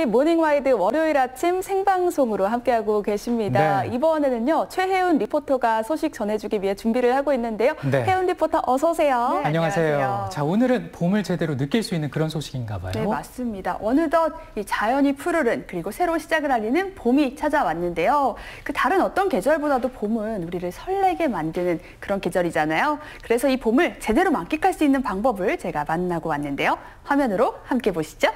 TV 모닝와이드 월요일 아침 생방송으로 함께하고 계십니다. 네. 이번에는요, 최혜운 리포터가 소식 전해주기 위해 준비를 하고 있는데요. 네. 혜운 리포터 어서 오세요. 네, 안녕하세요. 자, 오늘은 봄을 제대로 느낄 수 있는 그런 소식인가 봐요. 네, 맞습니다. 어느덧 이 자연이 푸르른 그리고 새로운 시작을 알리는 봄이 찾아왔는데요. 그 다른 어떤 계절보다도 봄은 우리를 설레게 만드는 그런 계절이잖아요. 그래서 이 봄을 제대로 만끽할 수 있는 방법을 제가 만나고 왔는데요. 화면으로 함께 보시죠.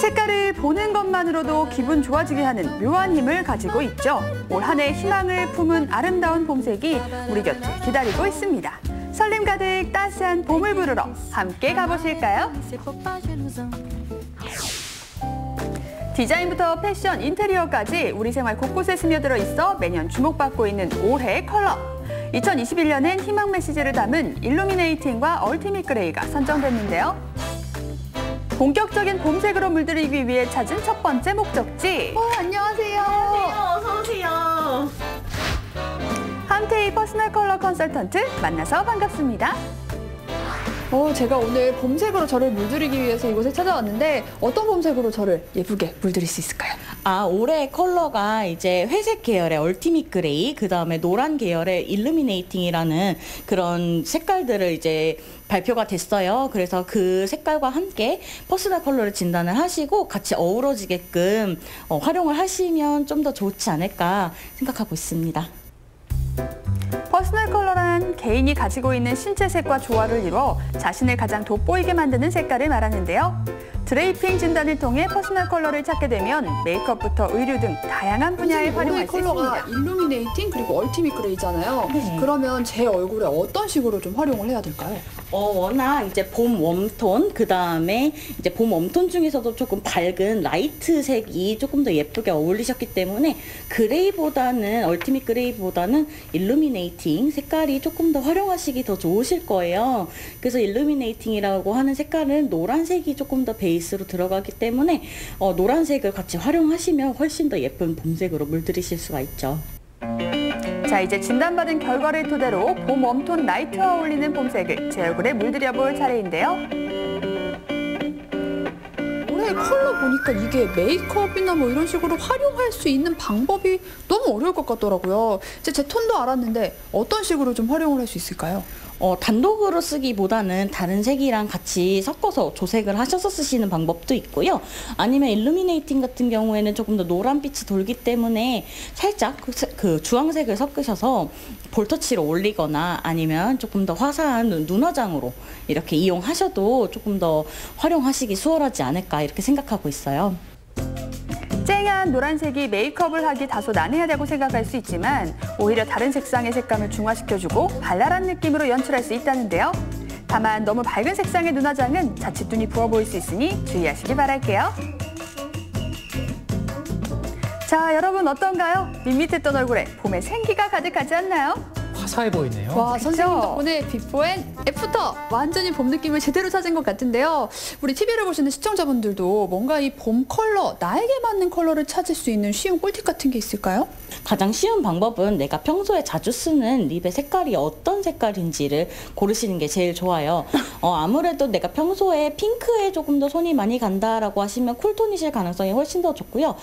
색깔을 보는 것만으로도 기분 좋아지게 하는 묘한 힘을 가지고 있죠. 올 한 해 희망을 품은 아름다운 봄색이 우리 곁에 기다리고 있습니다. 설렘 가득 따스한 봄을 부르러 함께 가보실까요? 디자인부터 패션, 인테리어까지 우리 생활 곳곳에 스며들어 있어 매년 주목받고 있는 올해의 컬러. 2021년엔 희망 메시지를 담은 일루미네이팅과 얼티밋 그레이가 선정됐는데요. 본격적인 봄색으로 물들이기 위해 찾은 첫 번째 목적지. 안녕하세요. 어서 오세요. 함태희 퍼스널 컬러 컨설턴트 만나서 반갑습니다. 제가 오늘 봄색으로 저를 물들이기 위해서 이곳에 찾아왔는데 어떤 봄색으로 저를 예쁘게 물들일 수 있을까요? 올해 컬러가 이제 회색 계열의 얼티밋 그레이, 그 다음에 노란 계열의 일루미네이팅이라는 그런 색깔들을 이제 발표가 됐어요. 그래서 그 색깔과 함께 퍼스널 컬러를 진단을 하시고 같이 어우러지게끔 활용을 하시면 좀 더 좋지 않을까 생각하고 있습니다. 퍼스널 컬러란 개인이 가지고 있는 신체색과 조화를 이뤄 자신을 가장 돋보이게 만드는 색깔을 말하는데요. 드레이핑 진단을 통해 퍼스널 컬러를 찾게 되면 메이크업부터 의류 등 다양한 분야에 활용할 수 컬러가 있습니다. 일루미네이팅 그리고 얼티밋 그레이잖아요. 네. 그러면 제 얼굴에 어떤 식으로 좀 활용을 해야 될까요? 워낙 이제 봄 웜톤, 그 다음에 이제 봄 웜톤 중에서도 조금 밝은 라이트 색이 조금 더 예쁘게 어울리셨기 때문에 그레이보다는, 얼티밋 그레이보다는 일루미네이팅 색깔이 조금 더 활용하시기 더 좋으실 거예요. 그래서 일루미네이팅이라고 하는 색깔은 노란색이 조금 더 베이스로 들어가기 때문에 노란색을 같이 활용하시면 훨씬 더 예쁜 봄색으로 물들이실 수가 있죠. 자, 이제 진단받은 결과를 토대로 봄 웜톤 라이트와 어울리는 봄색을 제 얼굴에 물들여 볼 차례인데요. 올해 컬러 보니까 이게 메이크업이나 뭐 이런 식으로 활용할 수 있는 방법이 너무 어려울 것 같더라고요. 제 톤도 알았는데 어떤 식으로 좀 활용을 할 수 있을까요? 단독으로 쓰기보다는 다른 색이랑 같이 섞어서 조색을 하셔서 쓰시는 방법도 있고요. 아니면 일루미네이팅 같은 경우에는 조금 더 노란빛이 돌기 때문에 살짝 그 주황색을 섞으셔서 볼터치로 올리거나 아니면 조금 더 화사한 눈화장으로 이렇게 이용하셔도 조금 더 활용하시기 수월하지 않을까 이렇게 생각하고 있어요. 쨍한 노란색이 메이크업을 하기 다소 난해하다고 생각할 수 있지만 오히려 다른 색상의 색감을 중화시켜주고 발랄한 느낌으로 연출할 수 있다는데요. 다만 너무 밝은 색상의 눈화장은 자칫 눈이 부어 보일 수 있으니 주의하시기 바랄게요. 자, 여러분 어떤가요? 밋밋했던 얼굴에 봄의 생기가 가득하지 않나요? 화사해 보이네요. 와, 그쵸? 선생님 덕분에 비포 앤 애프터 완전히 봄 느낌을 제대로 찾은 것 같은데요. 우리 TV를 보시는 시청자분들도 뭔가 이 봄 컬러, 나에게 맞는 컬러를 찾을 수 있는 쉬운 꿀팁 같은 게 있을까요? 가장 쉬운 방법은 내가 평소에 자주 쓰는 립의 색깔이 어떤 색깔인지를 고르시는 게 제일 좋아요. 아무래도 내가 평소에 핑크에 조금 더 손이 많이 간다라고 하시면 쿨톤이실 가능성이 훨씬 더 좋고요.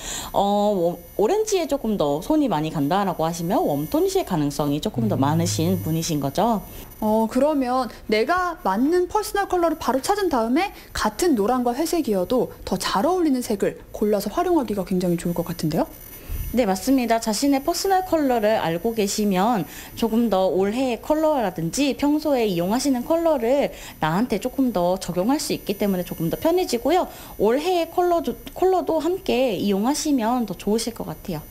오렌지에 조금 더 손이 많이 간다라고 하시면 웜톤이실 가능성이 조금 더 많으신 분이신 거죠. 그러면 내가 맞는 퍼스널 컬러를 바로 찾은 다음에 같은 노란과 회색이어도 더 잘 어울리는 색을 골라서 활용하기가 굉장히 좋을 것 같은데요? 네, 맞습니다. 자신의 퍼스널 컬러를 알고 계시면 조금 더 올해의 컬러라든지 평소에 이용하시는 컬러를 나한테 조금 더 적용할 수 있기 때문에 조금 더 편해지고요. 올해의 컬러도 함께 이용하시면 더 좋으실 것 같아요.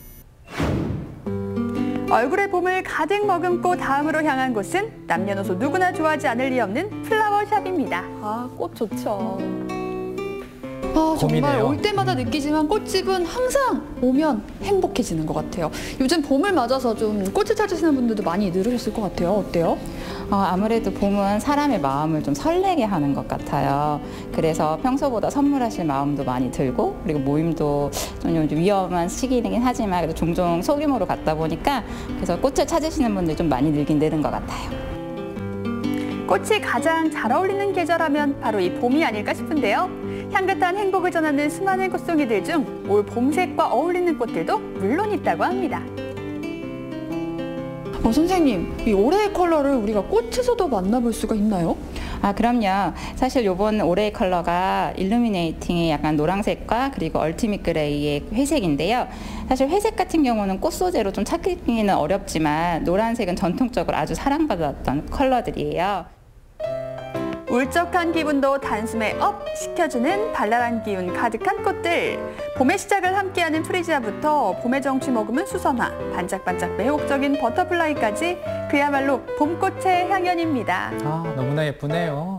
얼굴에 봄을 가득 머금고 다음으로 향한 곳은 남녀노소 누구나 좋아하지 않을 리 없는 플라워샵입니다. 아, 꽃 좋죠. 정말 봄이네요. 올 때마다 느끼지만 꽃집은 항상 오면 행복해지는 것 같아요. 요즘 봄을 맞아서 좀 꽃을 찾으시는 분들도 많이 늘으셨을 것 같아요. 어때요? 아무래도 봄은 사람의 마음을 좀 설레게 하는 것 같아요. 그래서 평소보다 선물하실 마음도 많이 들고, 그리고 모임도 좀 요즘 위험한 시기이긴 하지만 그래도 종종 소규모로 갔다 보니까 그래서 꽃을 찾으시는 분들이 좀 많이 늘긴 늘은 것 같아요. 꽃이 가장 잘 어울리는 계절하면 바로 이 봄이 아닐까 싶은데요. 향긋한 행복을 전하는 수많은 꽃송이들 중 올 봄색과 어울리는 꽃들도 물론 있다고 합니다. 선생님, 이 올해의 컬러를 우리가 꽃에서도 만나볼 수가 있나요? 그럼요. 사실 요번 올해의 컬러가 일루미네이팅의 약간 노란색과 그리고 얼티밋 그레이의 회색인데요. 사실 회색 같은 경우는 꽃 소재로 좀 찾기는 어렵지만 노란색은 전통적으로 아주 사랑받았던 컬러들이에요. 울적한 기분도 단숨에 업 시켜주는 발랄한 기운 가득한 꽃들. 봄의 시작을 함께하는 프리지아부터 봄의 정취 머금은 수선화, 반짝반짝 매혹적인 버터플라이까지 그야말로 봄꽃의 향연입니다. 너무나 예쁘네요.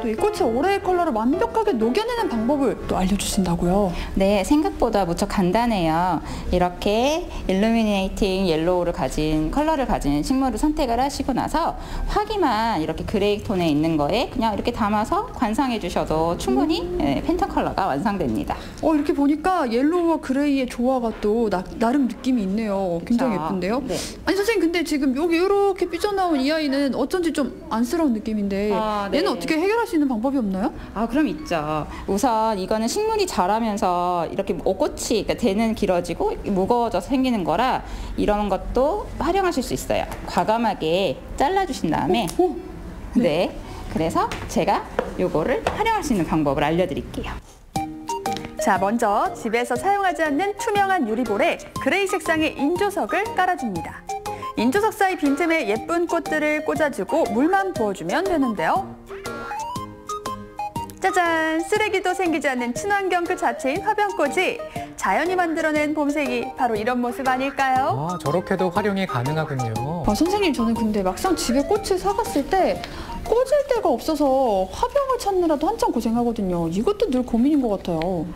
또 이 꽃의 올해의 컬러를 완벽하게 녹여내는 방법을 또 알려주신다고요? 네, 생각보다 무척 간단해요. 이렇게 일루미네이팅 옐로우를 가진 컬러를 가진 식물을 선택을 하시고 나서 화기만 이렇게 그레이 톤에 있는 거에 그냥 이렇게 담아서 관상해 주셔도 충분히 팬톤 컬러가 완성됩니다. 이렇게 보니까 옐로우와 그레이의 조화가 또 나름 느낌이 있네요. 굉장히 그렇죠. 예쁜데요? 네. 아니 선생님, 근데 지금 여기 이렇게 삐져나온 이 아이는 어쩐지 좀 안쓰러운 느낌인데 네. 얘는 어떻게 해결할 수 있는 방법이 없나요? 그럼 있죠. 우선 이거는 식물이 자라면서 이렇게 꽃이 그러니까 대는 길어지고 무거워져서 생기는 거라 이런 것도 활용하실 수 있어요. 과감하게 잘라주신 다음에 네. 그래서 제가 요거를 활용할 수 있는 방법을 알려드릴게요. 자, 먼저 집에서 사용하지 않는 투명한 유리볼에 그레이 색상의 인조석을 깔아줍니다. 인조석 사이 빈틈에 예쁜 꽃들을 꽂아주고 물만 부어주면 되는데요. 짜잔! 쓰레기도 생기지 않는 친환경 그 자체인 화병꽃이 자연이 만들어낸 봄색이 바로 이런 모습 아닐까요? 저렇게도 활용이 가능하군요. 선생님, 저는 근데 막상 집에 꽃을 사갔을 때 꽂을 데가 없어서 화병을 찾느라도 한참 고생하거든요. 이것도 늘 고민인 것 같아요.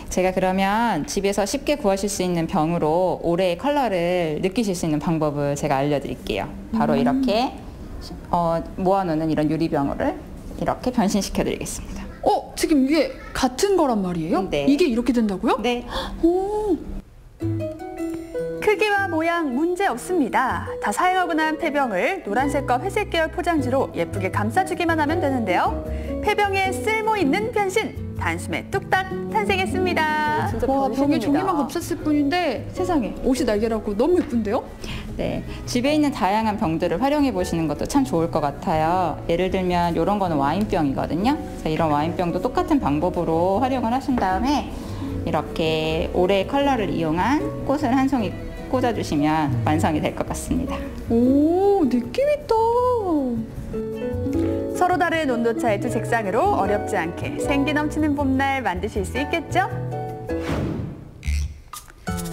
제가 그러면 집에서 쉽게 구하실 수 있는 병으로 올해의 컬러를 느끼실 수 있는 방법을 제가 알려드릴게요. 바로 이렇게 모아놓는 이런 유리병을 이렇게 변신시켜 드리겠습니다. 지금 이게 같은 거란 말이에요? 네. 이게 이렇게 된다고요? 네. 오. 크기와 모양 문제 없습니다. 다 사용하고 난 폐병을 노란색과 회색 계열 포장지로 예쁘게 감싸주기만 하면 되는데요. 폐병에 쓸모 있는 변신! 단숨에 뚝딱 탄생했습니다. 진짜 와, 벽에 변신입니다. 종이만 감쌌을 뿐인데 세상에 옷이 날개라고 너무 예쁜데요? 네, 집에 있는 다양한 병들을 활용해 보시는 것도 참 좋을 것 같아요. 예를 들면 이런 거는 와인병이거든요. 그래서 이런 와인병도 똑같은 방법으로 활용을 하신 다음에 이렇게 올해의 컬러를 이용한 꽃을 한 송이 꽂아주시면 완성이 될 것 같습니다. 오, 느낌 있다. 서로 다른 온도차의 두 색상으로 어렵지 않게 생기 넘치는 봄날 만드실 수 있겠죠?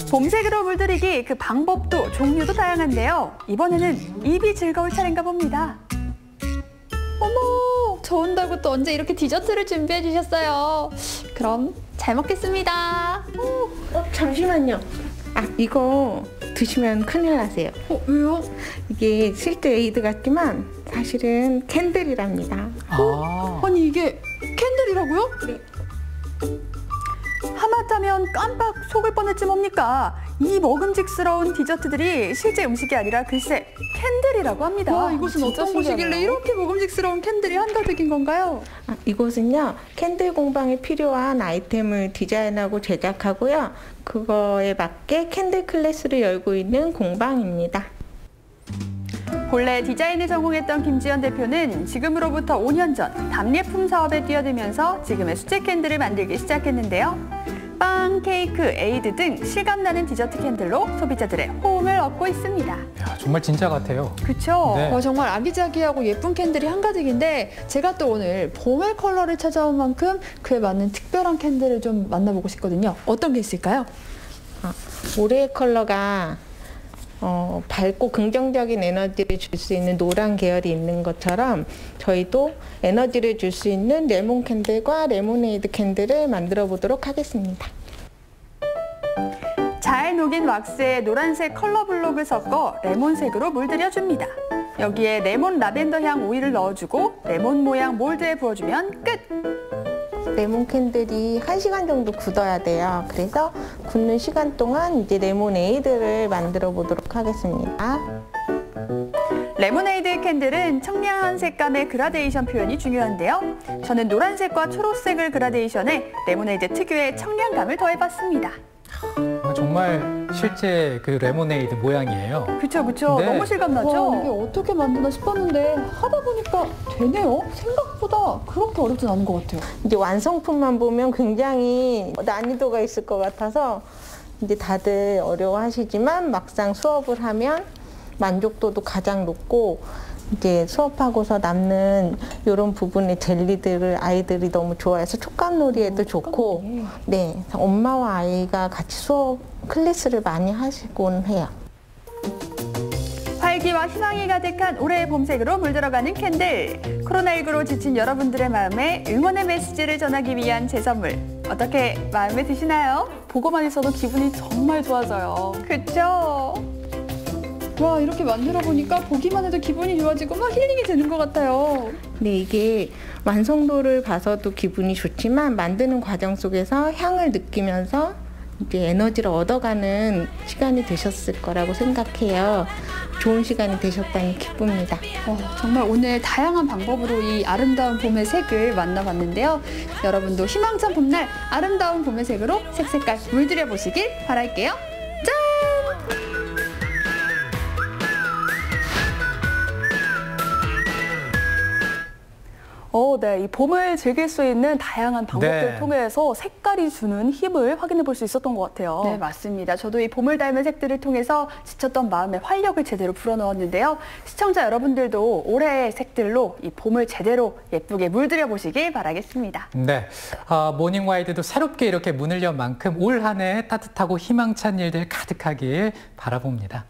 봄색으로 물들이기 그 방법도 종류도 다양한데요. 이번에는 입이 즐거울 차례인가 봅니다. 어머, 저 온다고 또 언제 이렇게 디저트를 준비해 주셨어요. 그럼 잘 먹겠습니다. 잠시만요. 이거 드시면 큰일 나세요. 왜요? 이게 실제 에이드 같지만 사실은 캔들이랍니다. 아니 이게 캔들이라고요? 하마터면 깜빡 속을 뻔했지 뭡니까? 이 먹음직스러운 디저트들이 실제 음식이 아니라 글쎄 캔들이라고 합니다. 와, 이것은 진짜 어떤 곳이길래 신기하네요. 이렇게 먹음직스러운 캔들이 한가득인 건가요? 이곳은요, 캔들 공방에 필요한 아이템을 디자인하고 제작하고요. 그거에 맞게 캔들 클래스를 열고 있는 공방입니다. 본래 디자인에 전공했던 김지연 대표는 지금으로부터 5년 전 답례품 사업에 뛰어들면서 지금의 수제 캔들을 만들기 시작했는데요. 빵, 케이크, 에이드 등 실감나는 디저트 캔들로 소비자들의 호응을 얻고 있습니다. 야, 정말 진짜 같아요. 그렇죠? 네. 와, 정말 아기자기하고 예쁜 캔들이 한가득인데 제가 또 오늘 봄의 컬러를 찾아온 만큼 그에 맞는 특별한 캔들을 좀 만나보고 싶거든요. 어떤 게 있을까요? 올해의 컬러가 밝고 긍정적인 에너지를 줄 수 있는 노란 계열이 있는 것처럼 저희도 에너지를 줄 수 있는 레몬 캔들과 레모네이드 캔들을 만들어 보도록 하겠습니다. 잘 녹인 왁스에 노란색 컬러 블록을 섞어 레몬색으로 물들여줍니다. 여기에 레몬 라벤더 향 오일을 넣어주고 레몬 모양 몰드에 부어주면 끝! 레몬 캔들이 1시간 정도 굳어야 돼요. 그래서 굳는 시간 동안 이제 레모네이드를 만들어 보도록 하겠습니다. 레모네이드 캔들은 청량한 색감의 그라데이션 표현이 중요한데요. 저는 노란색과 초록색을 그라데이션해 레모네이드 특유의 청량감을 더해봤습니다. 정말 실제 그 레모네이드 모양이에요. 그쵸. 네. 너무 실감나죠? 와, 이게 어떻게 만드나 싶었는데 하다 보니까 되네요. 생각보다 그렇게 어렵진 않은 것 같아요. 이제 완성품만 보면 굉장히 난이도가 있을 것 같아서 이제 다들 어려워하시지만 막상 수업을 하면 만족도도 가장 높고 이제 수업하고서 남는 이런 부분의 젤리들을 아이들이 너무 좋아해서 촉감놀이에도 좋고 네 엄마와 아이가 같이 수업 클래스를 많이 하시곤 해요. 활기와 희망이 가득한 올해의 봄색으로 물들어가는 캔들. 코로나19로 지친 여러분들의 마음에 응원의 메시지를 전하기 위한 제 선물. 어떻게 마음에 드시나요? 보고만 있어도 기분이 정말 좋아져요. 그쵸? 와, 이렇게 만들어 보니까 보기만 해도 기분이 좋아지고 막 힐링이 되는 것 같아요. 네, 이게 완성도를 봐서도 기분이 좋지만 만드는 과정 속에서 향을 느끼면서 이제 에너지를 얻어가는 시간이 되셨을 거라고 생각해요. 좋은 시간이 되셨다니 기쁩니다. 정말 오늘 다양한 방법으로 이 아름다운 봄의 색을 만나봤는데요. 여러분도 희망찬 봄날 아름다운 봄의 색으로 색색깔 물들여 보시길 바랄게요. 네. 이 봄을 즐길 수 있는 다양한 방법들을 네. 통해서 색깔이 주는 힘을 확인해 볼 수 있었던 것 같아요. 네, 맞습니다. 저도 이 봄을 닮은 색들을 통해서 지쳤던 마음의 활력을 제대로 불어넣었는데요. 시청자 여러분들도 올해의 색들로 이 봄을 제대로 예쁘게 물들여 보시길 바라겠습니다. 네, 모닝와이드도 새롭게 이렇게 문을 연 만큼 올 한 해 따뜻하고 희망찬 일들 가득하길 바라봅니다.